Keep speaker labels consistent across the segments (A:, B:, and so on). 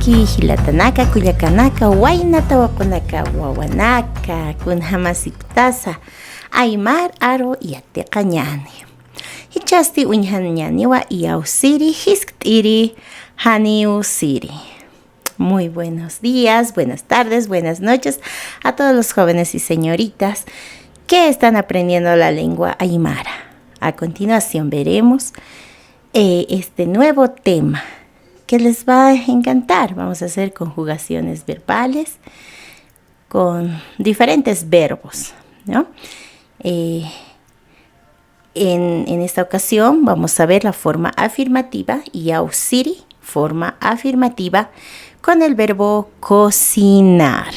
A: Miki hilatanaka kuyakanaka waynata wakunaka wawanaka kunhamasiptasa Aymar aro yateqa ñani hichasti uñhan ñaniwa yausiri hisk't'iri haniu siri. Muy buenos días, buenas tardes, buenas noches a todos los jóvenes y señoritas que están aprendiendo la lengua aymara. A continuación veremos este nuevo tema que les va a encantar. Vamos a hacer conjugaciones verbales con diferentes verbos, ¿no? En esta ocasión vamos a ver la forma afirmativa yausiri, forma afirmativa con el verbo cocinar.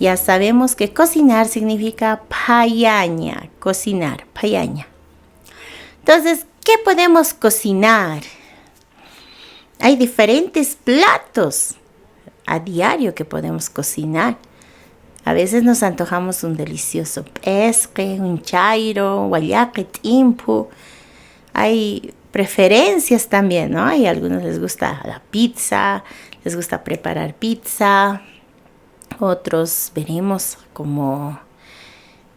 A: Ya sabemos que cocinar significa payaña, cocinar, payaña. Entonces, ¿qué podemos cocinar? Hay diferentes platos a diario que podemos cocinar. A veces nos antojamos un delicioso pesque, un chairo, guayaque, timpu. Hay preferencias también, ¿no? Hay algunos les gusta la pizza, les gusta preparar pizza. Otros veremos como,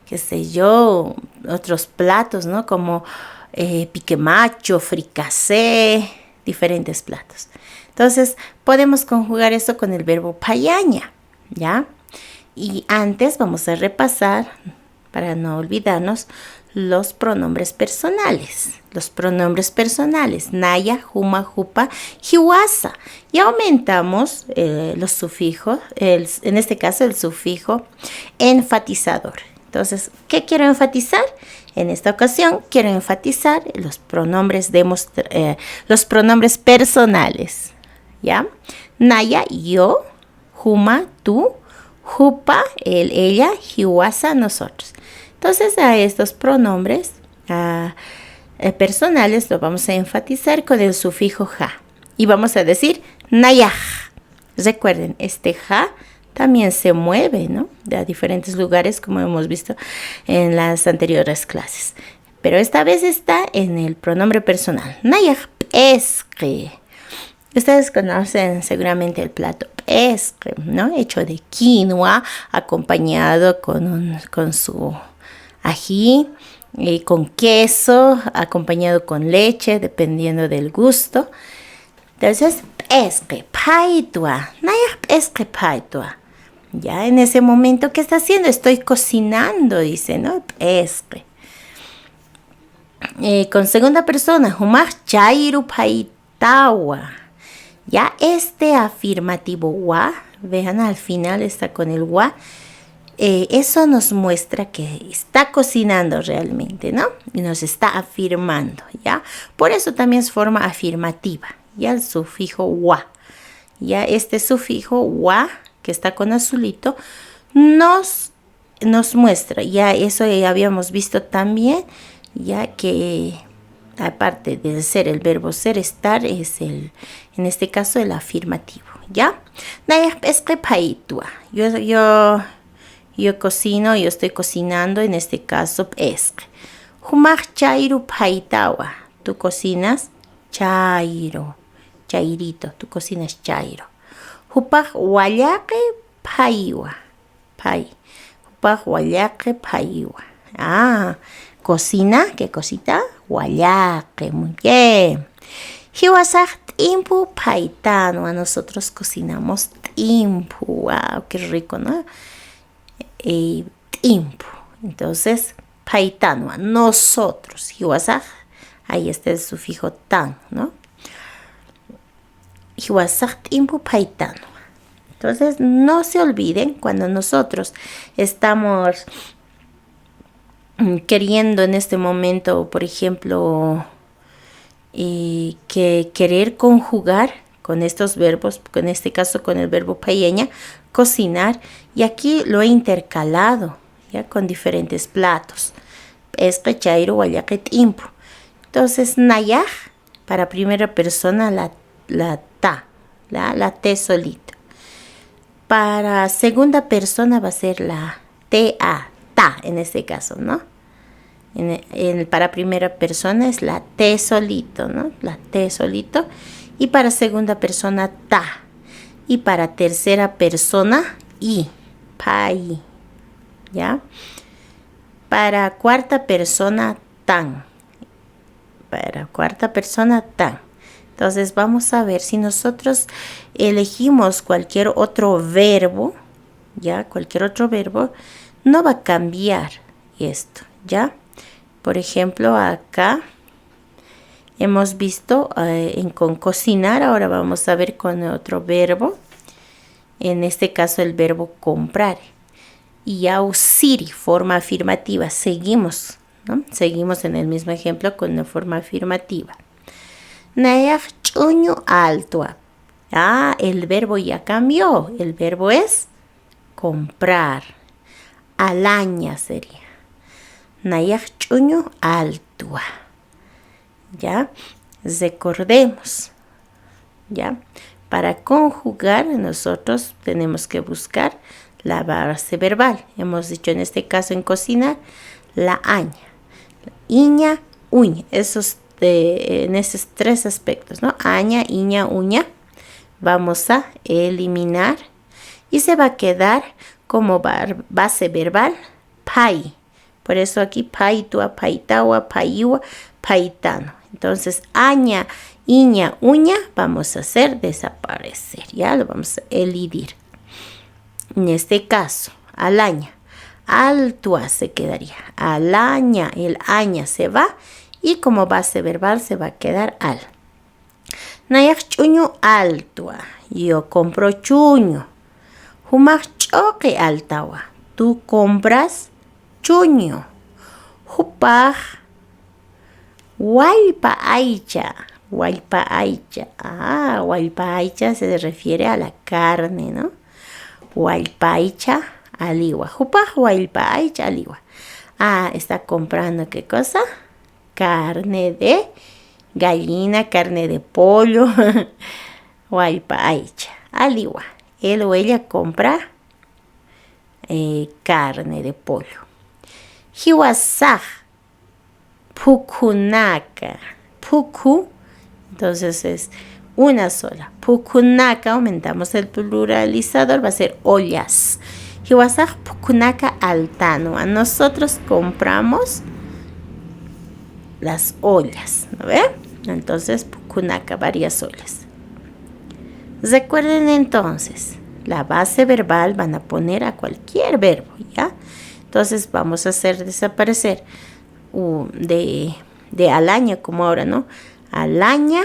A: qué sé yo, otros platos, ¿no? Como pique macho, fricasé, diferentes platos. Entonces, podemos conjugar eso con el verbo payaña, ¿ya? Y antes vamos a repasar, para no olvidarnos, los pronombres personales. Los pronombres personales, naya, juma, jupa, hiwasa. Y aumentamos los sufijos, en este caso el sufijo enfatizador. Entonces, ¿qué quiero enfatizar? En esta ocasión quiero enfatizar los pronombres personales, ¿ya? Naya, yo, juma, tú, jupa, él, ella, hiwasa, nosotros. Entonces, a estos pronombres personales lo vamos a enfatizar con el sufijo ja. Y vamos a decir nayaj. Recuerden, este ja también se mueve, ¿no? De diferentes lugares, como hemos visto en las anteriores clases. Pero esta vez está en el pronombre personal. Nayaj pesque. Ustedes conocen seguramente el plato pesque, ¿no? Hecho de quinoa, acompañado con su ají, con queso, acompañado con leche, dependiendo del gusto. Entonces, pesque, paitua. Nayaj pesque, paitua. Ya en ese momento, ¿qué está haciendo? Estoy cocinando, dice, ¿no? Pesque. Con segunda persona, humaj chairu paitawa. Ya este afirmativo wa, vean al final está con el wa, eso nos muestra que está cocinando realmente, ¿no? Y nos está afirmando, ¿ya? Por eso también es forma afirmativa, ya el sufijo wa. Ya este sufijo wa, que está con azulito, nos muestra, ya eso ya habíamos visto también, ya que aparte de ser el verbo ser, estar, es en este caso el afirmativo, ¿ya? Yo cocino, yo estoy cocinando, en este caso pesque. Humaj chairu paitawa. Tú cocinas chairo, chairito, tú cocinas chairo. Hupaj guayaque paiwa, pai. Hupaj guayaque paiwa. Cocina, ¿qué cosita? Guayaque, muy bien. Hiwasaj timpu paitano. Nosotros cocinamos timpu. Wow, qué rico, ¿no? Timpu. Entonces, paitano, nosotros. Hiwasaj, ahí está el sufijo tan, ¿no? Hiwasaj timpu paitano. Entonces, no se olviden cuando nosotros estamos queriendo en este momento, por ejemplo, que querer conjugar con estos verbos, en este caso con el verbo payeña, cocinar, y aquí lo he intercalado ya con diferentes platos. Pesque, chairo, guayaque, timpu. Entonces, nayaj, para primera persona la ta, la T solito. Para segunda persona va a ser la ta, ta en este caso, ¿no? Para primera persona es la T solito, ¿no? La T solito. Y para segunda persona, ta. Y para tercera persona, I, pai, ¿ya? Para cuarta persona, tan. Para cuarta persona, tan. Entonces vamos a ver si nosotros elegimos cualquier otro verbo, ¿ya? Cualquier otro verbo, no va a cambiar esto, ¿ya? Por ejemplo, acá hemos visto con cocinar, ahora vamos a ver con otro verbo. En este caso el verbo comprar. Y ausiri, forma afirmativa. Seguimos, ¿no? Seguimos en el mismo ejemplo con la forma afirmativa. Nayaj chuño alto. Ah, el verbo ya cambió. El verbo es comprar. Alaña sería. Nayaj chuño alto. ¿Ya? Recordemos. ¿Ya? Para conjugar nosotros tenemos que buscar la base verbal. Hemos dicho en este caso en cocinar la aña. Iña, uña. En esos tres aspectos, ¿no? Aña, iña, uña. Vamos a eliminar y se va a quedar como base verbal pai. Por eso aquí paitua, paitawa, paiwa, paitano. Entonces, aña, iña, uña, vamos a hacer desaparecer, ya lo vamos a elidir. En este caso, alaña, altua se quedaría. Alaña, el aña se va y como base verbal se va a quedar al. Nayak chuño altua, yo compro chuño. Humak choque altawa, tú compras chuño. Hupaj Huaypa aicha. Huaypa aicha. Ah, huaypa aicha se refiere a la carne, ¿no? Huaypa aicha aliwa. Jupaj huaypa aicha aliwa. Ah, está comprando ¿qué cosa? Carne de gallina, carne de pollo. Huaypa aicha aliwa. Él o ella compra carne de pollo. Hiwasaj. Pukunaka. Puku, entonces es una sola. Pukunaka, aumentamos el pluralizador, va a ser ollas. Hiwasaj pukunaka altano. A nosotros compramos las ollas, ¿no ve? Entonces, pukunaka, varias ollas. Recuerden entonces, la base verbal van a poner a cualquier verbo, ¿ya? Entonces vamos a hacer desaparecer de alaña, como ahora, ¿no? Alaña,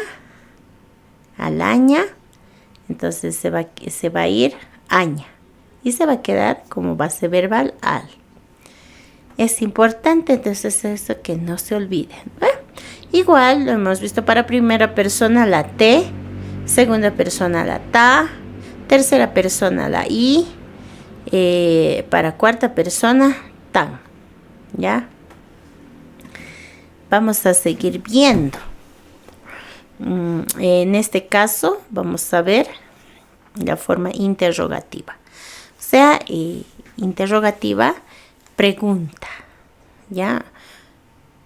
A: entonces se va a ir aña y se va a quedar como base verbal al. Es importante entonces eso que no se olviden, ¿eh? Igual lo hemos visto para primera persona la T, segunda persona la ta, tercera persona la i, para cuarta persona tan, ¿ya? Vamos a seguir viendo. En este caso vamos a ver la forma interrogativa. O sea, interrogativa, pregunta, ¿ya?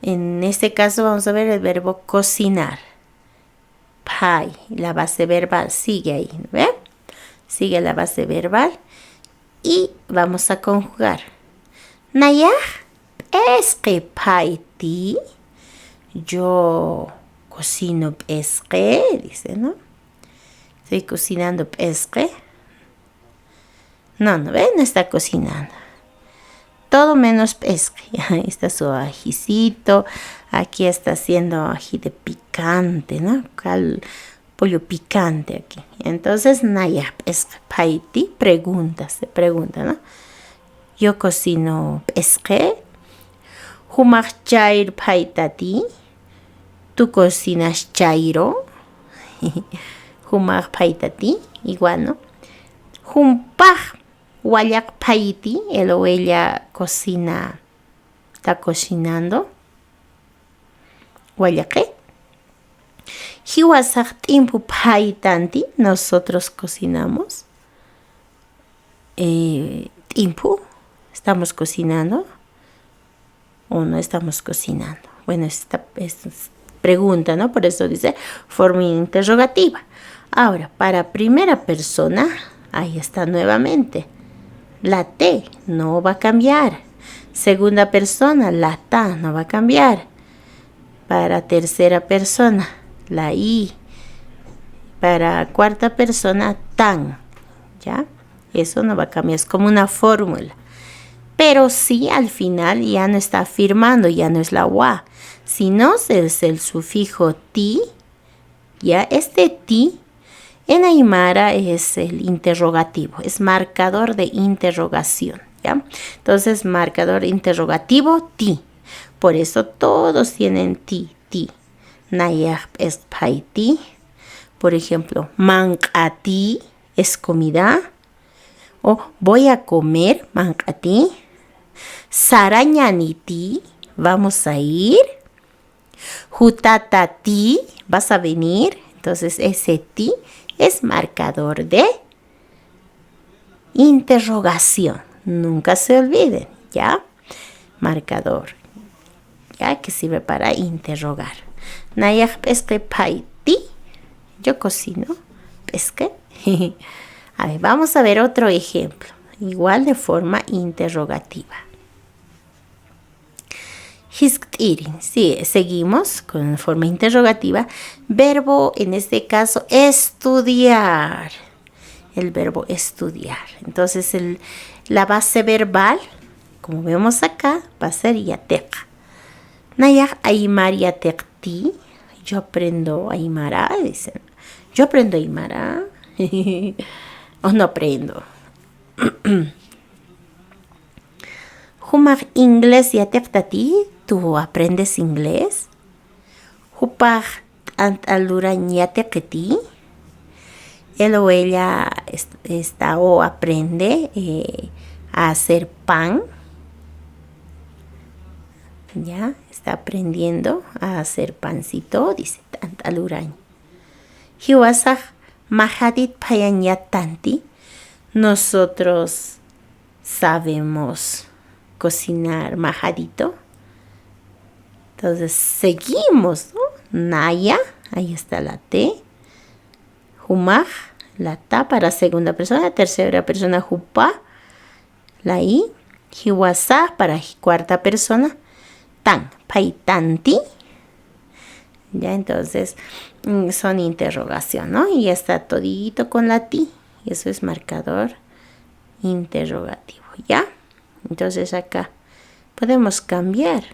A: En este caso vamos a ver el verbo cocinar. Pai, la base verbal sigue ahí, ¿ve? Sigue la base verbal y vamos a conjugar. Nayah, es que pai ti. Yo cocino pesque, dice, ¿no? Estoy cocinando pesque. No, ¿ve? No está cocinando. Todo menos pesque. Ahí está su ajicito. Aquí está haciendo ají de picante, ¿no? Pollo picante aquí. Entonces, naya pesque paiti, se pregunta, ¿no? Yo cocino pesque. Humak chair paitati. Tú cocinas chairo. Humak paitati. Igual, ¿no? Humpaj wayak paiti. Él o ella cocina. Está cocinando. Wayaque. Hiwasak timpu paitanti. Nosotros cocinamos. Timpu. Estamos cocinando. O no estamos cocinando. Bueno, esta es pregunta, ¿no? Por eso dice forma interrogativa. Ahora, para primera persona, ahí está nuevamente. La T no va a cambiar. Segunda persona, la ta no va a cambiar. Para tercera persona, la I. Para cuarta persona, tan. ¿Ya? Eso no va a cambiar, es como una fórmula. Pero sí, al final ya no está afirmando, ya no es la wa, sino es el sufijo ti. Ya, este ti en aymara es el interrogativo, es marcador de interrogación. ¿Ya? Entonces, marcador interrogativo, ti. Por eso todos tienen ti, ti. Nayak es paiti. Por ejemplo, mankati es comida. O voy a comer, mankati. Sarañaniti, vamos a ir. Jutatati, vas a venir. Entonces, ese ti es marcador de interrogación. Nunca se olviden, ¿ya? Marcador, ¿ya? Que sirve para interrogar. Nayak pesque paiti. Yo cocino. Pesque. A ver, vamos a ver otro ejemplo. Igual de forma interrogativa. Hisktirin. Sí, seguimos con forma interrogativa. Verbo, en este caso, estudiar. El verbo estudiar. Entonces, la base verbal, como vemos acá, va a ser yatek. Nayak aymar yatekti. Yo aprendo aymara, dicen. Yo aprendo aymara. O no aprendo. Humak inglés yatektati. ¿Tú aprendes inglés? Hupak antaluran yatekti. Él o ella está o aprende a hacer pan. Ya, está aprendiendo a hacer pancito, dice antaluran. Hiwasak mahadit payan yatanti. Nosotros sabemos cocinar majadito. Entonces seguimos, ¿no? Naya, ahí está la T. Humaj, la ta para segunda persona. Tercera persona, jupa, la I. Hiwasa para cuarta persona. Tan, paitanti. Ya, entonces son interrogación, ¿no? Y ya está todito con la ti. Y eso es marcador interrogativo, ¿ya? Entonces acá podemos cambiar,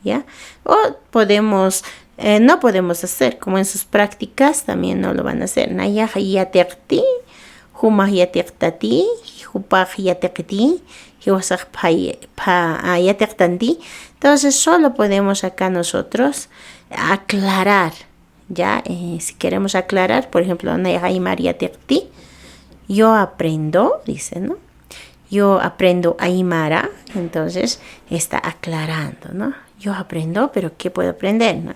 A: ¿ya? O podemos, no podemos hacer, como en sus prácticas también no lo van a hacer. Naya yatekti, humah yatektati, hupah yatekti, hiwasak yatektanti. Entonces solo podemos acá nosotros aclarar, ¿ya? Si queremos aclarar, por ejemplo, naya aymar yatekti, yo aprendo, dice, ¿no? Yo aprendo aymara, entonces está aclarando, ¿no? Yo aprendo, pero ¿qué puedo aprender? ¿No?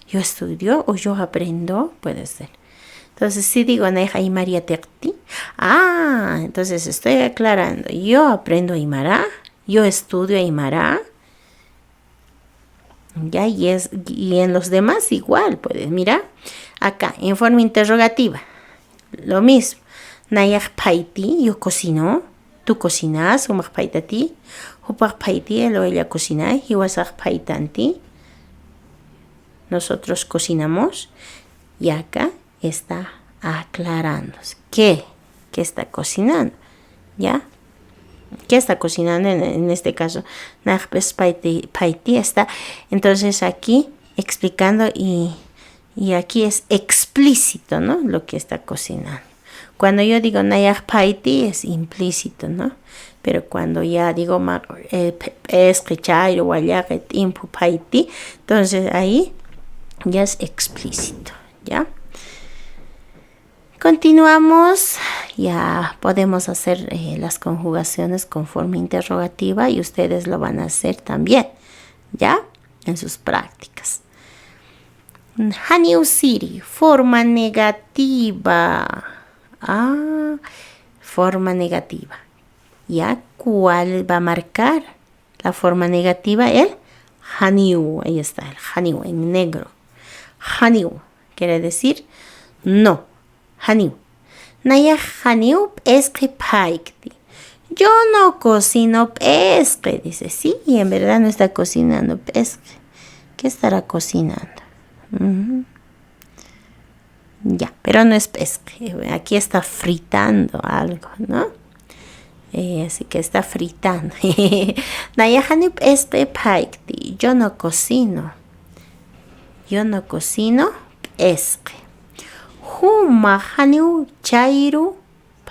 A: Yo estudio o yo aprendo, puede ser. Entonces, si digo aymara yatekti, entonces estoy aclarando. Yo aprendo aymara, yo estudio aymara. Ya, y en los demás igual, puedes mirar. Acá, en forma interrogativa, lo mismo. Nayak paiti, yo cocino. Tú cocinas, humak paitati. Hupak paiti, él o ella cocina. Hiwasak paitanti. Nosotros cocinamos. Y acá está aclarando. ¿Qué está cocinando? ¿Ya? ¿Qué está cocinando en este caso? Nayak paiti está. Entonces aquí explicando y aquí es explícito, ¿no? Lo que está cocinando. Cuando yo digo nayak paiti es implícito, ¿no? Pero cuando ya digo escuchar o impu paiti, entonces ahí ya es explícito, ¿ya? Continuamos, ya podemos hacer las conjugaciones con forma interrogativa y ustedes lo van a hacer también, ¿ya? En sus prácticas. Haniu City, forma negativa. Forma negativa. ¿Ya? ¿Cuál va a marcar la forma negativa? El haniu. Ahí está, el haniu en negro. Haniu quiere decir no. Haniu. Naya haniu pesque paikti. Yo no cocino pesque, dice. Sí, y en verdad no está cocinando pesque. ¿Qué estará cocinando? Ya, pero no es pesque. Aquí está fritando algo, ¿no? Así que está fritando. Naya haniu pesque paikti. Yo no cocino. Yo no cocino pesque. Huma haniu chairu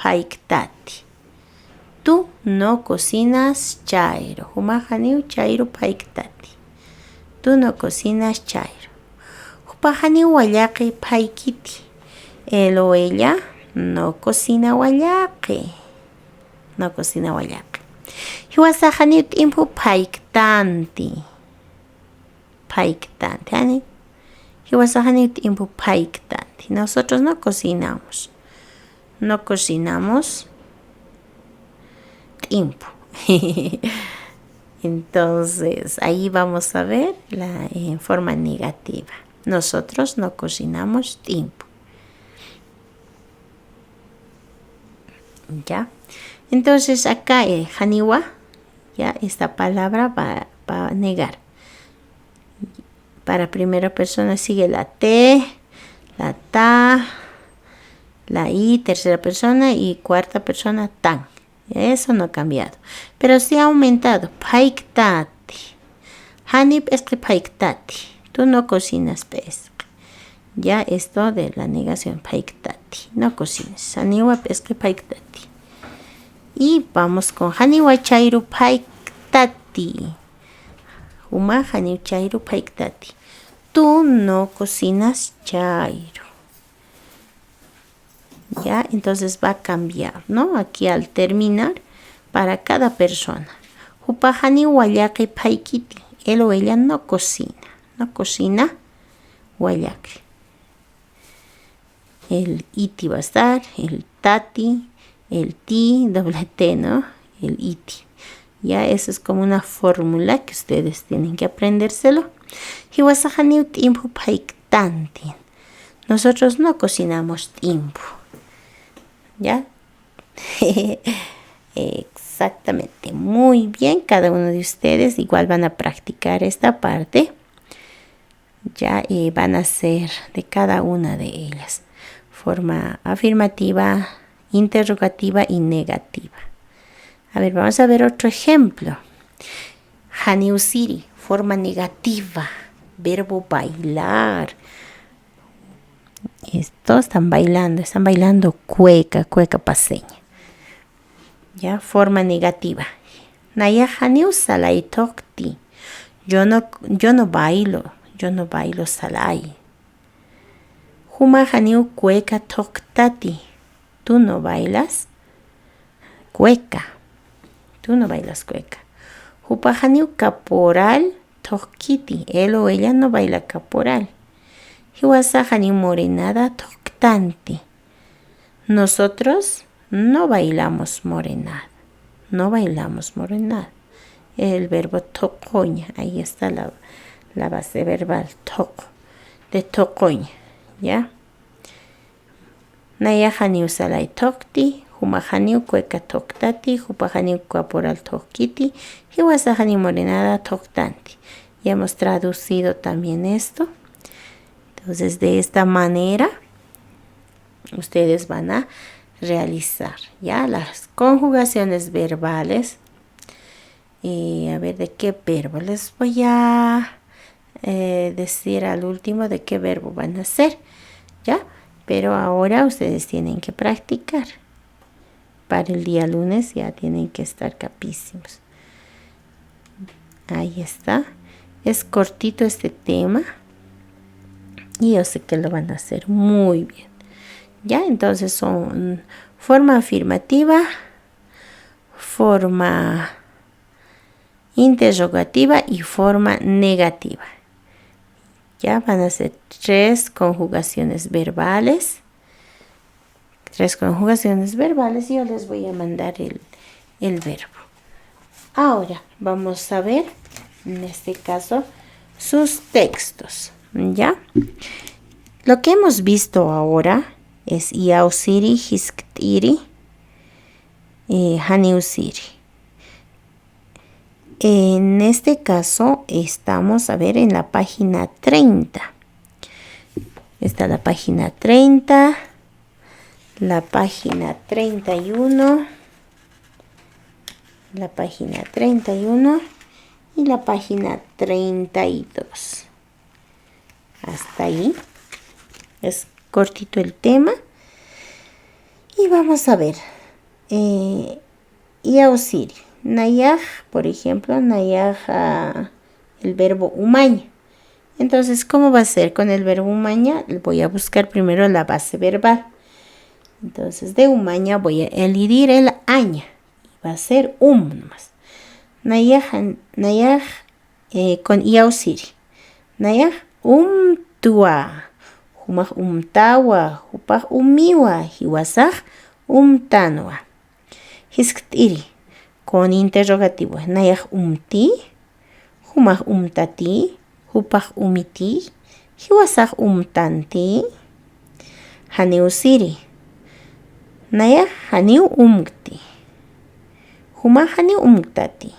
A: paiktati. Tú no cocinas chairo. Huma haniu chairu paiktati. Tú no cocinas chairo. Hupa haniu wallaqi paikiti. Él o ella no cocina wallaqi. No cocina wallaqi. Hiwasa haniu timpu paiktanti. Paiktanti. Haniu. Nosotros no cocinamos. No cocinamos tiempo. Entonces, ahí vamos a ver la forma negativa. Nosotros no cocinamos tiempo. ¿Ya? Entonces, acá haniwa, ya esta palabra va a negar. Para primera persona sigue la T, la ta, la I, tercera persona y cuarta persona tan. Eso no ha cambiado. Pero sí ha aumentado. Paiktati. Hanip es que paiktati. Tú no cocinas pesca. Ya esto de la negación. Paiktati. No cocinas. Haniwa es que paiktati. Y vamos con haniwa chairu paiktati. Huma haniu chairu paiktati. Tú no cocinas chairo. Ya, entonces va a cambiar, ¿no? Aquí al terminar, para cada persona. Hupa haniu wallaqi paikiti. Él o ella no cocina. No cocina wallaqi. El iti va a estar, el tati, el ti, doble T, ¿no? El iti. Ya, eso es como una fórmula que ustedes tienen que aprendérselo. Hiwasahaniu timpu paiktanti. Nosotros no cocinamos tiempo. ¿Ya? Exactamente. Muy bien. Cada uno de ustedes igual van a practicar esta parte. Ya van a hacer de cada una de ellas. Forma afirmativa, interrogativa y negativa. A ver, vamos a ver otro ejemplo. Haniu siri, forma negativa. Verbo bailar. Están bailando cueca paseña. Ya, forma negativa. Naya haniu salai tokti. Yo no bailo salai. Huma haniu cueca toktati. Tú no bailas cueca. Tú no bailas cueca. Hupa haniu caporal tokiti. Él o ella no baila caporal. Hiwasa haniu morenada toktanti. Nosotros no bailamos morenada. No bailamos morenada. El verbo tocoña. Ahí está la base verbal. Toco. De tocoña. ¿Ya? Naya haniu salai tokti. Huma haniu cueca toktati. Hupa haniu caporal tokiti. Hiwasa haniu morenada toktanti. Ya hemos traducido también esto. Entonces, de esta manera, ustedes van a realizar ya las conjugaciones verbales. A ver, ¿de qué verbo? Les voy a decir al último de qué verbo van a hacer, ¿ya? Pero ahora ustedes tienen que practicar. Para el día lunes ya tienen que estar capísimos. Ahí está. Es cortito este tema. Y yo sé que lo van a hacer muy bien. Ya, entonces son forma afirmativa, forma interrogativa y forma negativa. Ya van a ser 3 conjugaciones verbales. 3 conjugaciones verbales y yo les voy a mandar el verbo. Ahora vamos a ver, en este caso, sus textos. ¿Ya? Lo que hemos visto ahora es yausiri, hisktiri, haniusiri. En este caso estamos a ver en la página 30. Está la página 30, la página 31, la página 31 y la página 32. Hasta ahí. Es cortito el tema. Y vamos a ver. Yausiri. Nayaj, por ejemplo, nayaj, el verbo umaña. Entonces, ¿cómo va a ser con el verbo umaña? Voy a buscar primero la base verbal. Entonces, de umaña voy a elidir el aña. Va a ser nomás. Nayaj con yausiri. Nayaj tua. Humaj tawa. Hupaj umiwa. Hiwasaj tanwa. Hisktiri. Con interrogativo. Nayaj ti. Humaj tati. Hupaj umiti. Hiwasaj tanti. Haniusiri. Nayaj haniu umkti. Humaj haniu umktati.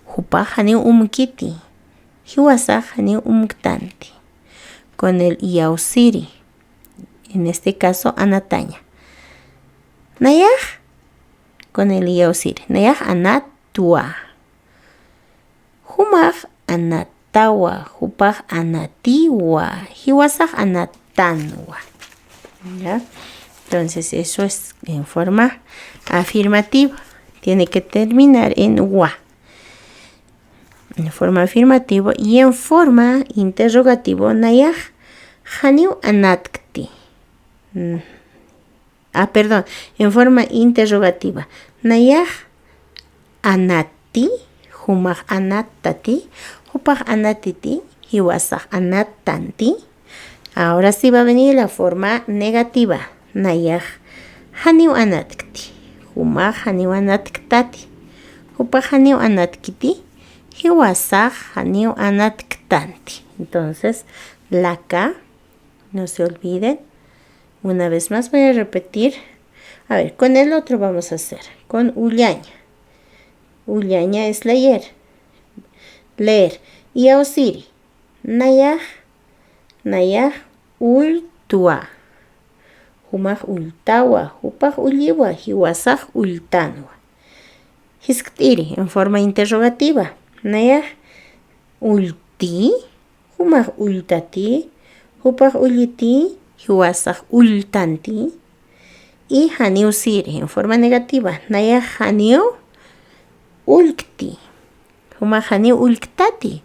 A: Hupaj haniu umkiti. Hiwasaj haniu umktanti. Con el yausiri. En este caso, anataña. Nayaj con el yausiri. Nayaj anatua. Humaj anatawa. Hupaj anatiwa. Hiwasaj anatanwa. ¿Ya? Entonces eso es en forma afirmativa. Tiene que terminar en wa. En forma afirmativa y en forma interrogativa. Nayaj haniu anatkti. Perdón. En forma interrogativa. Nayaj anati. Humaj anatati. Hupaj anatiti. Hiwasaj anatanti. Ahora sí va a venir la forma negativa. Nayaj haniu anatkti. Humaj haniu anatktati. Hupaj haniu anatkiti. Hiwasaj haniu anatktanti. Entonces, la K, no se olviden. Una vez más voy a repetir. A ver, con el otro vamos a hacer. Con ullaña. Ullaña es leer. Leer. Yausiri. Nayaj ultua. Humaj ultawa. Hupaj ulliwa. Hiwasaj ultanwa. Hisktiri en forma interrogativa. Nayaj ulti. Humaj ultati. Hupaj ulliti. Hiwasaj ultanti. Y haniusiri en forma negativa. Nayaj haniu ulkti. Humaj haniu ulktati.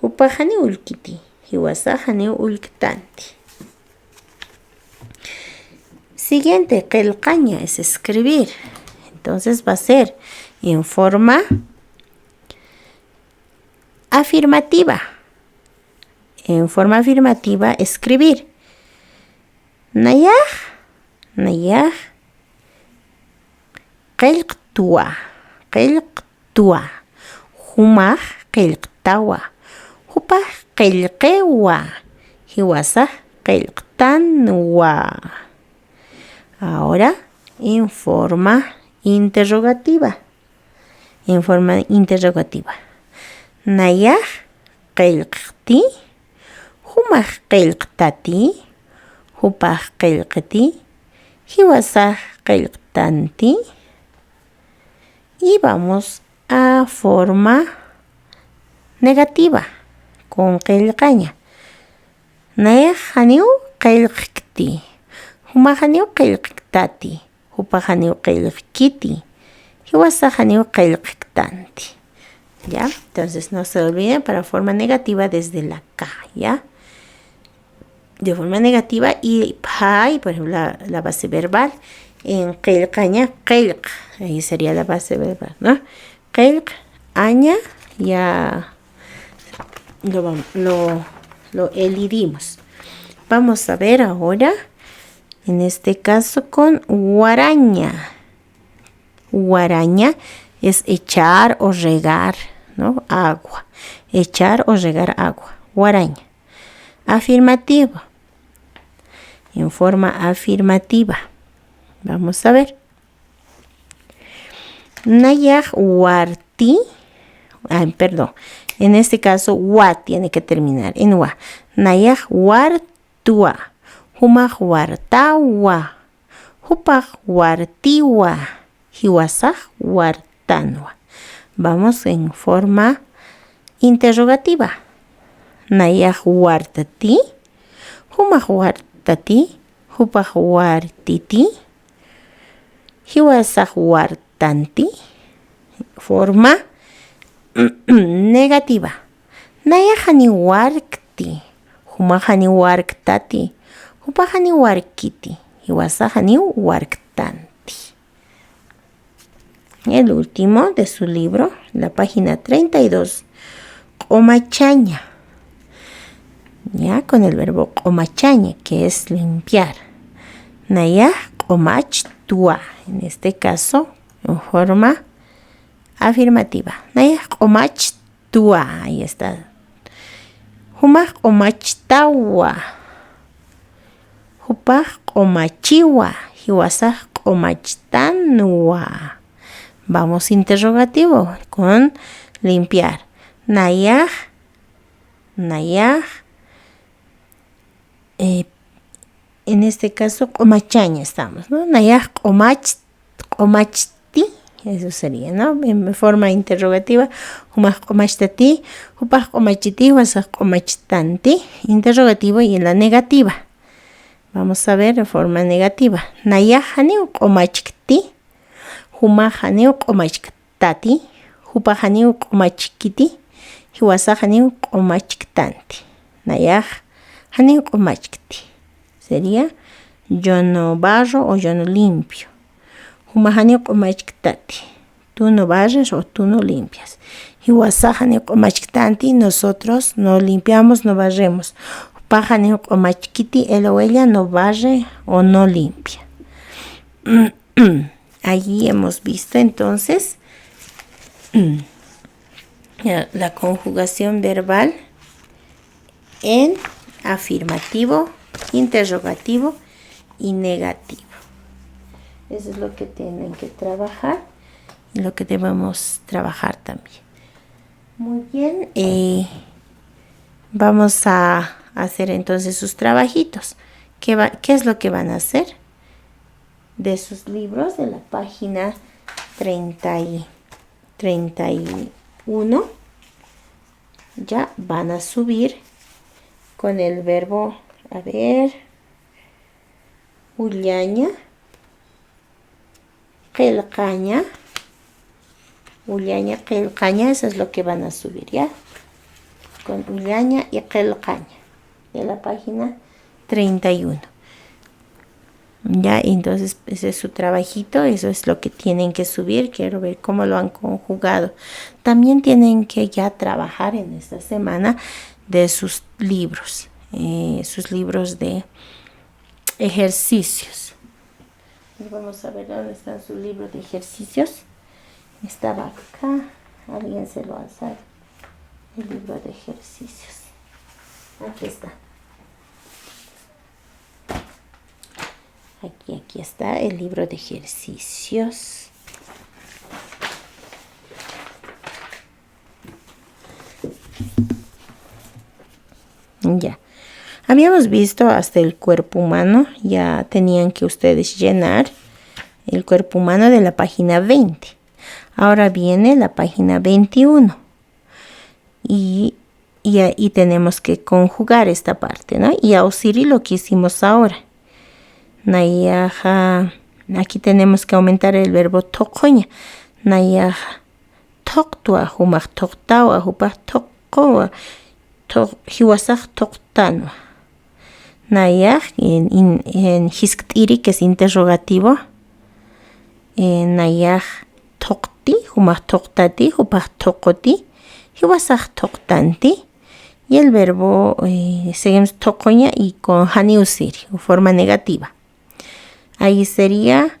A: Hupaj haniu ulkiti. Hiwasaj haniu ulktanti. Siguiente, qelqaña es escribir. Entonces va a ser en forma afirmativa. En forma afirmativa, escribir. Nayaj qelqtua. Humaj qelqtawa. Hupaj qelqewa. Hiwasaj qelqtanwa. Ahora, en forma interrogativa. En forma interrogativa. Nayaj qelqti. Humaj qelqtati. Hupaj qelqti. Hiwasaj qelqtanti. Y vamos a forma negativa. Con qelqaña. Nayaj haniu qelqti. Humaj haniu qelqtati. Hupaj haniu qelqkiti. Hiwasaj haniu qelqtanti. ¿Ya? Entonces no se olviden para forma negativa desde la K, ¿ya? De forma negativa y pai, por ejemplo, la base verbal. En qelqaña, qelq. Ahí sería la base verbal, ¿no? Qelq, aña, ya lo elidimos. Vamos a ver ahora, en este caso, con guaraña. Guaraña es echar o regar, ¿no? Agua. Echar o regar agua. Guaraña. Afirmativo. en forma afirmativa. Vamos a ver. Nayaj warti. Perdón. En este caso, wa tiene que terminar en wa. Nayaj wartua. Humaj wartawa. Hupaj wartiwa. Hiwasaj wartanwa. Vamos en forma interrogativa. Nayaj wartati. Humaj wartati. Hupaj wartiti. Hiwasaj wartanti. Forma negativa. Nayajani warkti. Humajani warktati. Hupajani warkiti. Hiwasajani warktanti. El último de su libro, la página 32. Qomachaña. Ya, con el verbo qomachaña, que es limpiar. Nayaj qomachtua. En este caso, en forma afirmativa. Nayaj qomachtua. Ahí está. Humaj qomachtawa. Hupaj qomachiwa. Hiwasaj qomachtanwa. Vamos interrogativo con limpiar. Nayaj. En este caso, qomachaña estamos, ¿no? Nayaj qomachti. Eso sería, ¿no? En forma interrogativa. Humaj qomachtati. Hupaj qomachiti. Huasaj qomachtanti. Interrogativo y en la negativa. Vamos a ver en forma negativa. Nayajani qomachkti. Humajani qomachktati. Hupajani qomachkiti. Hiwasajani qomachktanti. Nayajani qomachkti. Sería yo no barro o yo no limpio. Humajani qomachktati. Tú no barres o tú no limpias. Hiwasajani qomachktanti. Nosotros no limpiamos, no barremos. Hupajani qomachkiti. Él o ella no barre o no limpia. Allí hemos visto entonces la conjugación verbal en afirmativo, interrogativo y negativo. Eso es lo que tienen que trabajar y lo que debemos trabajar también. Muy bien, vamos a hacer entonces sus trabajitos. ¿Qué es lo que van a hacer? De sus libros, de la página 31, ya van a subir con el verbo, a ver, ullaña, qelqaña, ullaña, qelqaña, eso es lo que van a subir, ¿ya? Con ullaña y qelqaña, de la página 31. Ya, entonces ese es su trabajito, eso es lo que tienen que subir. Quiero ver cómo lo han conjugado. También tienen que ya trabajar en esta semana de sus libros de ejercicios. Vamos a ver dónde están sus libros de ejercicios. Estaba acá, alguien se lo ha alzado, el libro de ejercicios. Aquí está. Aquí está el libro de ejercicios. Ya. Habíamos visto hasta el cuerpo humano. Ya tenían que ustedes llenar el cuerpo humano de la página 20. Ahora viene la página 21. Y tenemos que conjugar esta parte, ¿no? Y auxiliar lo que hicimos ahora. Nayaja, aquí tenemos que aumentar el verbo tokoña. Nayaja, toktua, humaj toktawa, hupaj tokowa, hiwasaj toktanwa. Nayaj, en hisktiri, que es interrogativo. Nayaj, tokti, humaj toktati, hupaj tokoti, hiwasaj toktanti. Y el verbo, seguimos tokoña y con haniusiri, forma negativa. Ahí sería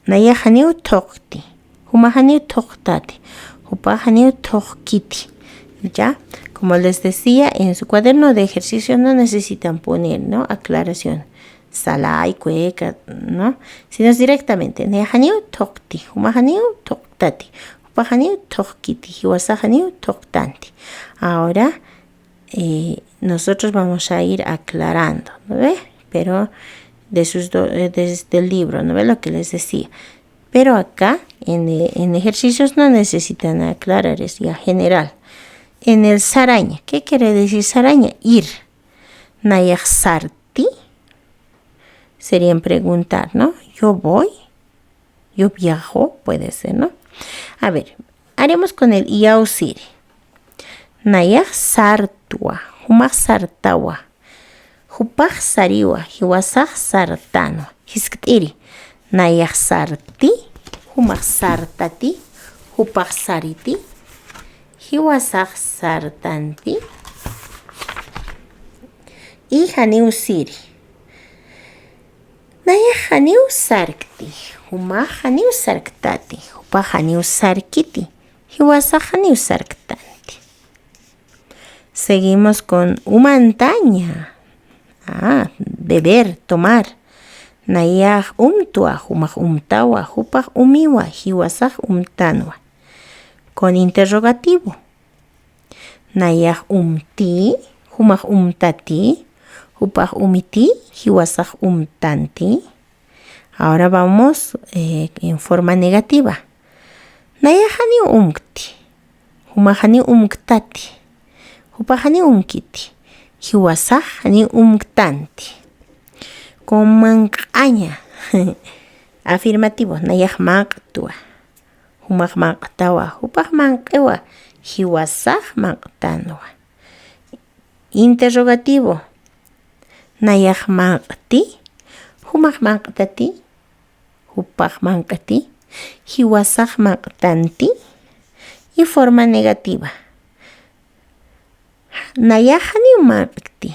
A: nayajaniu tokti, humajaniu toktati, hupajaniu tokkiti. Ya, como les decía, en su cuaderno de ejercicio no necesitan poner, ¿no? Aclaración. Salay, cueca, ¿no? Sino directamente. Nehaniu tokti, humahaniu toktati, upahaniu tokiti, hiwasahaniu toktanti. Ahora, nosotros vamos a ir aclarando, ¿no ve? Pero desde el libro, ¿no ve lo que les decía? Pero acá, en ejercicios no necesitan aclarar, es ya general. En el saraña, ¿qué quiere decir saraña? Ir. Nayaxarti serían preguntar, ¿no? Yo voy, yo viajo, puede ser, ¿no? A ver, haremos con el yausiri. Nayaxartua, humaxartawa, hupaxariwa, hiwasaj sartano, hiskitiri. Nayaxarti, humaxartati, hupaxariti, hiwasaj sartanti y haniu siri. Naya haniu sarkti, huma haniu sarktati, hupa haniu sarkiti, hiwasaj haniu sarktanti. Seguimos con umantaña. Beber, tomar. Naya umtua, huma umtawa, hupa umiwa, hiwasaj umtanwa. Con interrogativo. Nayaj umti, humaj umtati, hupaj umiti, hiwasaj umtanti. Ahora vamos en forma negativa. Nayajani umkti, humajani umktati, hupajani umkiti, hiwasaj hani umktanti. Con manqaña. Afirmativo. Nayaj maqtua. Humaj maqtawa, hupaj manqewa, hiwasaj maqtanwa. Interrogativo. Nayaj maqti, humaj maqtati, hupaj manqati, hiwasaj maqtanti. Y forma negativa. Nayajani maqti,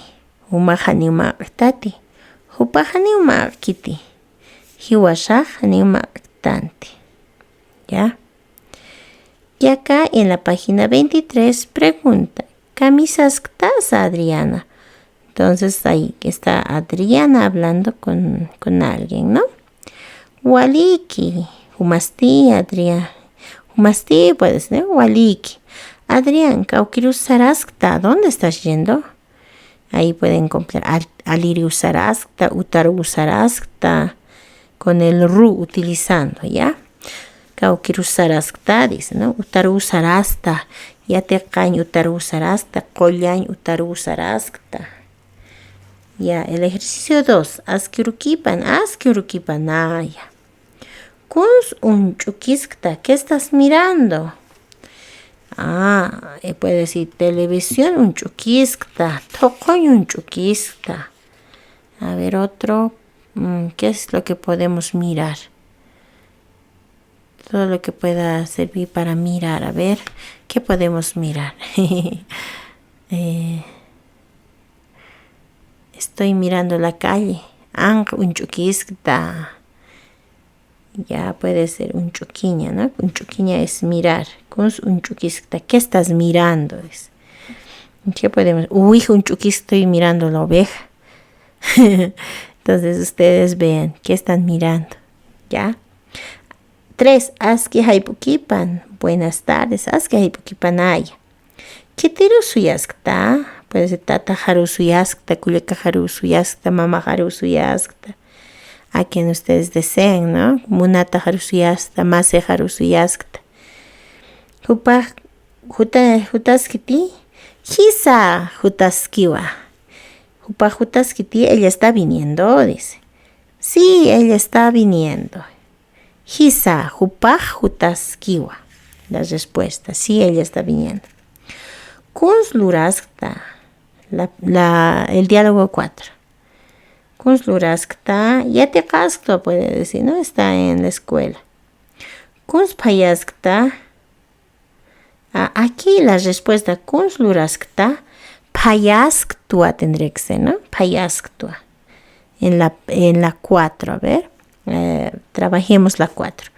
A: humajani maqtati, hupajani maqkiti, hiwasaj hani maqtanti. ¿Ya? Y acá en la página 23 pregunta, ¿camisas estás, Adriana? Entonces ahí está Adriana hablando con alguien, ¿no? Waliki, humasti, Adriana. Humasti puedes, ¿no? Waliki. Adrián, Kaukirusaraskta, ¿dónde estás yendo? Ahí pueden completar Aliriusaraskta, Utarusaraskta, con el ru utilizando, ¿ya? Kaukirusaraskta, dice, ¿no? Utarusarasta, yateqañ utarusarasta, qollañ utarusaraskta. Ya, el ejercicio 2, askirukipanaya. Kuns unchukiskta, ¿qué estás mirando? Puede decir televisión unchukiskta, toqoñ unchukiskta. A ver, otro, ¿qué es lo que podemos mirar? Todo lo que pueda servir para mirar. A ver, ¿qué podemos mirar? Estoy mirando la calle. Unchukiskta. Ya puede ser unchuquiña, ¿no? Unchuquiña es mirar. Unchukiskta, ¿qué estás mirando? ¿Qué podemos? Uy, unchukiskta, estoy mirando la oveja. Entonces ustedes vean, ¿qué están mirando? ¿Ya? 3. Aski haipukipan. Buenas tardes. Aski haipukipanaya. Kitiru suyaskta. Puede ser tata haru suyaskta, kuleka haru suyaskta, mama haru suyaskta. A quien ustedes deseen, ¿no? Munata haru suyaskta, mase haru suyaskta. Hutaskiti. Hisa hutaskiwa. Hutaskiti, ella está viniendo, dice. Sí, ella está viniendo. Hisa, hutaskiwa. La respuesta, sí, ella está viniendo. Kunsluraskta, el diálogo 4. Kunsluraskta, yatekaskta puede decir, ¿no? Está en la escuela. Kunspayaskta, aquí la respuesta, kunsluraskta, payasktua tendría que ser, ¿no? Payasktua. En la 4, a ver. Trabajemos la 4.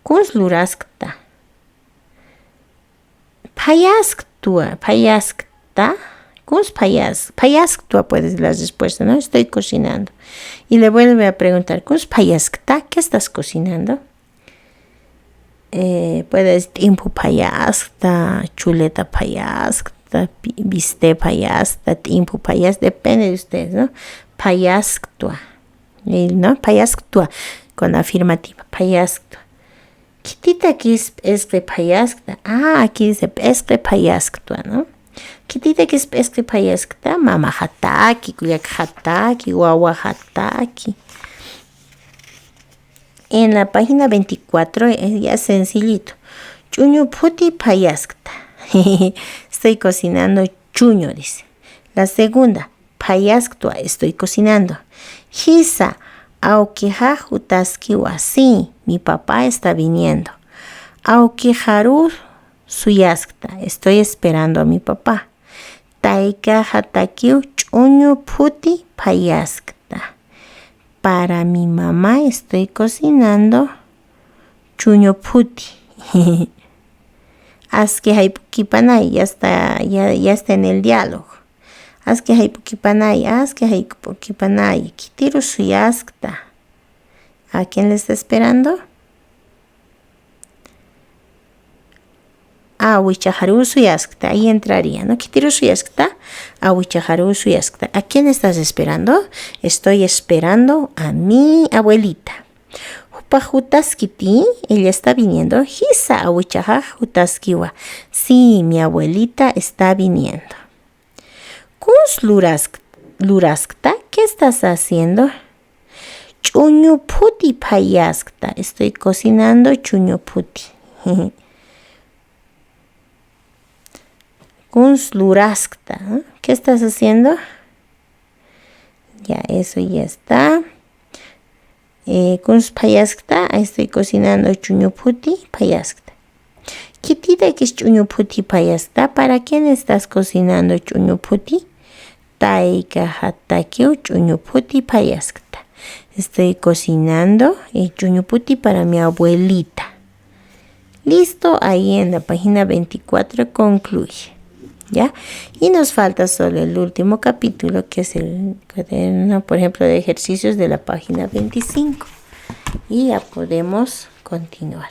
A: Kunsluraskta. Payasktua, payaskta. ¿Cómo es payasktua? Puedes la respuesta, ¿no? Estoy cocinando. Y le vuelve a preguntar, ¿cómo es payaskta? ¿Qué estás cocinando? Puedes tiempo payaskta, chuleta payaskta, biste payaskta, tiempo payaskta, depende de ustedes, ¿no? Payasktua, ¿no? Payasktua, con afirmativa, payasktua. Kitita aquí es payaskta. Aquí dice es payasktua, ¿no? Kitita que es payaskta, mama hataki, kuyak hataki, guagua hataki. En la página 24 es ya sencillito. Chuño puti payaskta. Estoy cocinando chuño, dice. La segunda, payasktua, estoy cocinando. Hisa, aukija jutaskiwa, sí, mi papá está viniendo. Aukijaru suyaskta, estoy esperando a mi papá. Taika hatakiu chuño puti payaskta. Para mi mamá estoy cocinando chuño puti. Haz que hay pukipanay, ya está en el diálogo. Haz que hay pukipanay, Kitiru suyaskta. ¿A quién le está esperando? Wichaharu suyaskta, ahí entraría, ¿no? Kitiru suyaskta, wichaharu suyaskta. ¿A quién estás esperando? Estoy esperando a mi abuelita. Hupajutaskiti, ella está viniendo. Hisa wichahajutaskiwa. Sí, mi abuelita está viniendo. Kus luraskta, ¿qué estás haciendo? Chuño puti payaskta, estoy cocinando chuño puti. Kuns luraskta, ¿qué estás haciendo? Ya, eso ya está. Kuns payaskta, estoy cocinando chuño puti payaskta. Kitita que es chuño puti payaskta, ¿para quién estás cocinando chuño puti? Taika hatakiu chuño puti payaskta. Estoy cocinando el chuño puti para mi abuelita. Listo, ahí en la página 24 concluye. ¿Ya? Y nos falta solo el último capítulo, que es el cuaderno, por ejemplo, de ejercicios de la página 25. Y ya podemos continuar.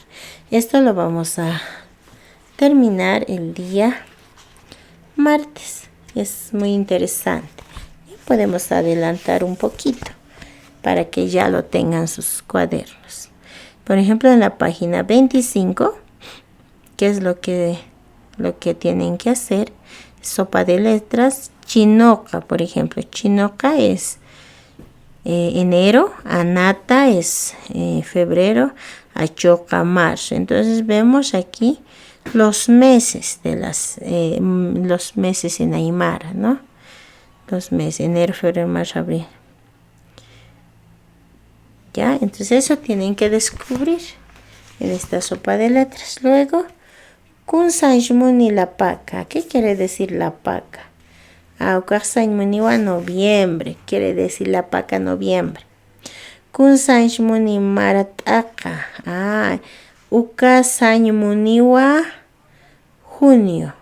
A: Esto lo vamos a terminar el día martes. Es muy interesante. Y podemos adelantar un poquito para que ya lo tengan sus cuadernos. Por ejemplo, en la página 25, ¿qué es lo que tienen que hacer? Sopa de letras, chinoca, por ejemplo. Chinoca es enero, anata es febrero, achoca marzo. Entonces vemos aquí los meses de los meses en Aymara, ¿no? Los meses, enero, febrero, marzo, abril. ¿Ya? Entonces eso tienen que descubrir en esta sopa de letras. Luego, Kunsanjmuni la paca. ¿Qué quiere decir la paca? Ukasanjmuniwa noviembre. Quiere decir la paca noviembre. Kunsanjmuni marataka. Ukasanjmuniwa junio.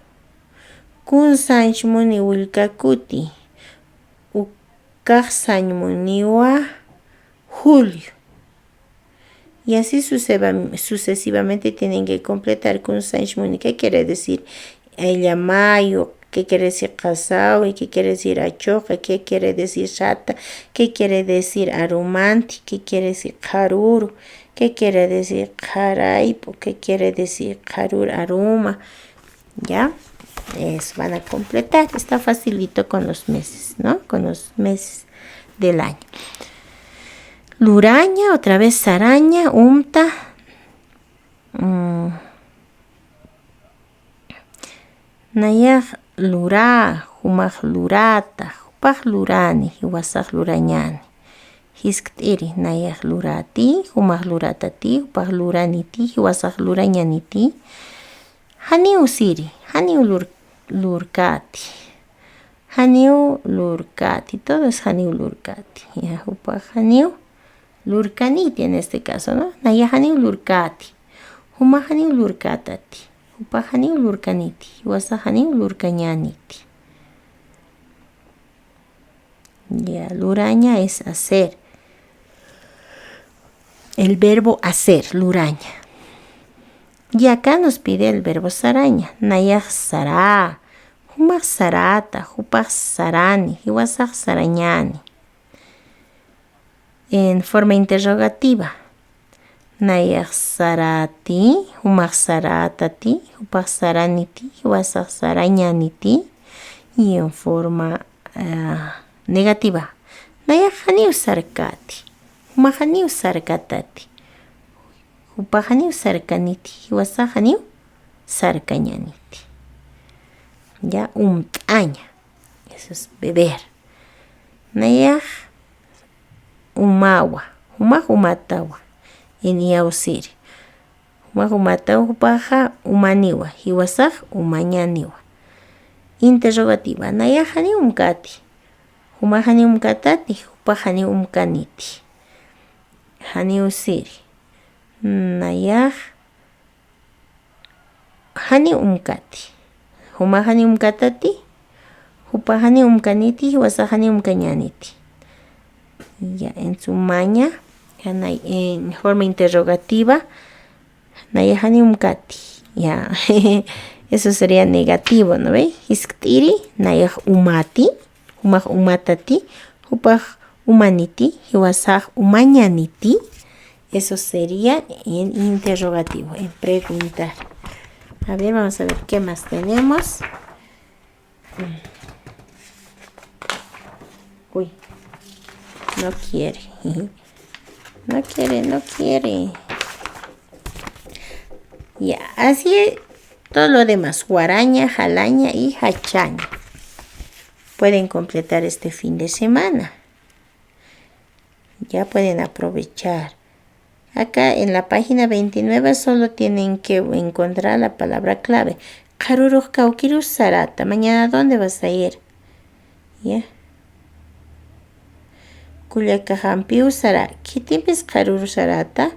A: Kunsanjmuni wilkakuti. Ukasanjmuniwa julio. Y así sucesivamente tienen que completar con Sanjmuni. ¿Qué quiere decir? Ella mayo. ¿Qué quiere decir casao? ¿Y qué quiere decir achoja? ¿Qué quiere decir sata? ¿Qué quiere decir arumanti? ¿Qué quiere decir karuru? ¿Qué quiere decir karaipo? ¿Qué quiere decir karur aruma? ¿Ya? Eso van a completar. Está facilito con los meses, ¿no? Con los meses del año. Luraña, otra vez saraña, umta. Nayaj lura, humaj lurata, hupaj lurani, hiwasaj lurañani. Hisk'tiri, nayaj lurati, humaj luratati, hupaj luraniti, hiwasaj lurañaniti. Haniu siri, haniu lurkati. Haniu lurkati, todo es haniu lurkati. Ya, hupaj haniu lurkaniti en este caso, ¿no? Nayahani lurkati. Humahani lurkatati. Upahani ulurkaniti. Hiwasahani ulurkañaniti. Ya, luraña es hacer. El verbo hacer, luraña. Y acá nos pide el verbo saraña. Nayaj sará. Humaq sarata. Hupaq sarani. Hiwasaq sarañani. En forma interrogativa. Nayaj sarati. Humaq saratati. Hupaq saraniti. Hiwasaq sarañaniti. Y en forma negativa. Nayajani sarkati. Humaqani sarkatati. Hupaqani sarkaniti. Hiwasaqani sarkañaniti. Ya, umt'aña. Eso es beber. Nayaj umawa. Humaq umatawa. En yausiri. Humaq umatawa hupaqa umaniwa. Hiwasaq umañaniwa. Interrogativa. Nayajani umkati. Humaqani umkatati. Hupaqani umkaniti. Hani usiri. Nayaj hani umkati. Humaqani umkatati. Hupaqani umkaniti. Hiwasaqani umkañaniti. Ya, en su maña, en forma interrogativa, nayajani umkati. Ya, eso sería negativo, ¿no ve? Hisk'tiri, nayaj umati, humaq umatati, hupaq umaniti, hiwasaq umañaniti. Eso sería en interrogativo, en preguntar. A ver, vamos a ver qué más tenemos. Uy, no quiere. No quiere. Ya, así todo lo demás. Guaraña, jalaña y hachaña. Pueden completar este fin de semana. Ya pueden aprovechar. Acá en la página 29 solo tienen que encontrar la palabra clave. Karuruj kaukiru sarata. Mañana, ¿dónde vas a ir? Ya. Kulyakahampiu sara. ¿Qué tiempo es karuru sarata?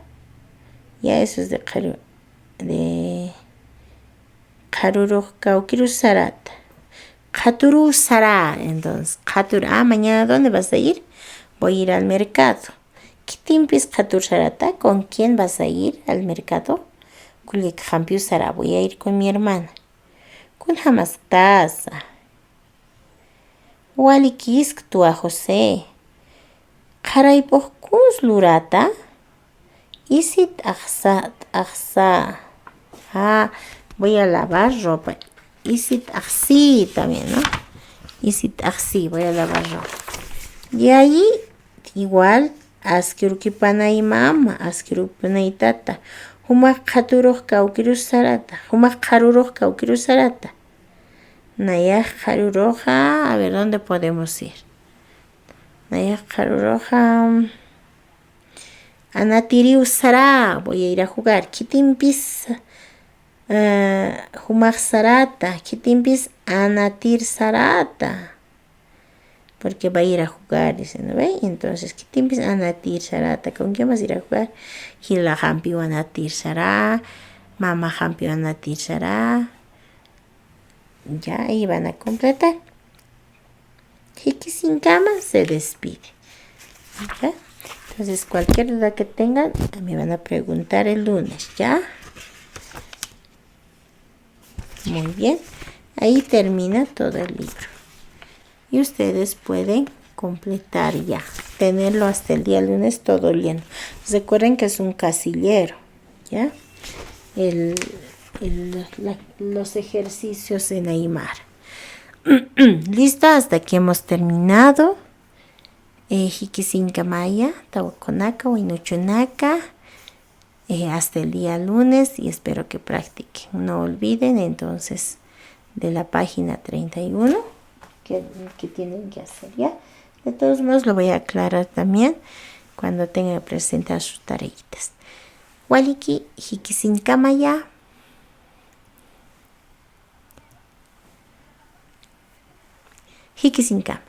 A: Ya, eso es de karuruj kaukiru sarata. Katuru sara. Entonces, katuru. Mañana, ¿dónde vas a ir? Voy a ir al mercado. ¿Qué tiempo es katur sarata? ¿Con quién vas a ir al mercado? Kulyakahampiu sara. Voy a ir con mi hermana. Kun hamaskasa. Walikisk tua José. Qaraypuq kunslurata. Isit aqsa. Voy a lavar ropa. Isit aqsi también, ¿no? Isit aqsi. Voy a lavar ropa. Y allí, igual, askirukipana mama, askirukipana tata. Humaq qhaturuq kawkiru sarata. Humaq qaruruq kawkiru sarata. Nayaj qaruruqa, a ver, ¿dónde podemos ir? Nayaj qaruruqa, anatiriu sara, voy a ir a jugar. Kitimpis humaq sarata, kitimpis anatir sarata. Porque va a ir a jugar, dice, ¿no ve? Entonces, kitimpis anatir sarata. ¿Con quién vas a ir a jugar? Hila hampiu anatir sara, mama hampiu anatir sara. Ya, ahí van a completar. Hiki sin cama se despide. ¿Ya? Entonces, cualquier duda que tengan, me van a preguntar el lunes, ¿ya? Muy bien. Ahí termina todo el libro. Y ustedes pueden completar ya. Tenerlo hasta el día lunes todo lleno. Recuerden que es un casillero, ¿ya? Los ejercicios en Aymara. Listo, hasta aquí hemos terminado. Hikisinkamaya, Tawakonaka, Wainuchunaka. Hasta el día lunes y espero que practiquen. No olviden entonces de la página 31 que tienen que hacer ya. De todos modos lo voy a aclarar también cuando tenga que presentar sus tareitas. Waliki Hikisinkamaya. Hikisinkama.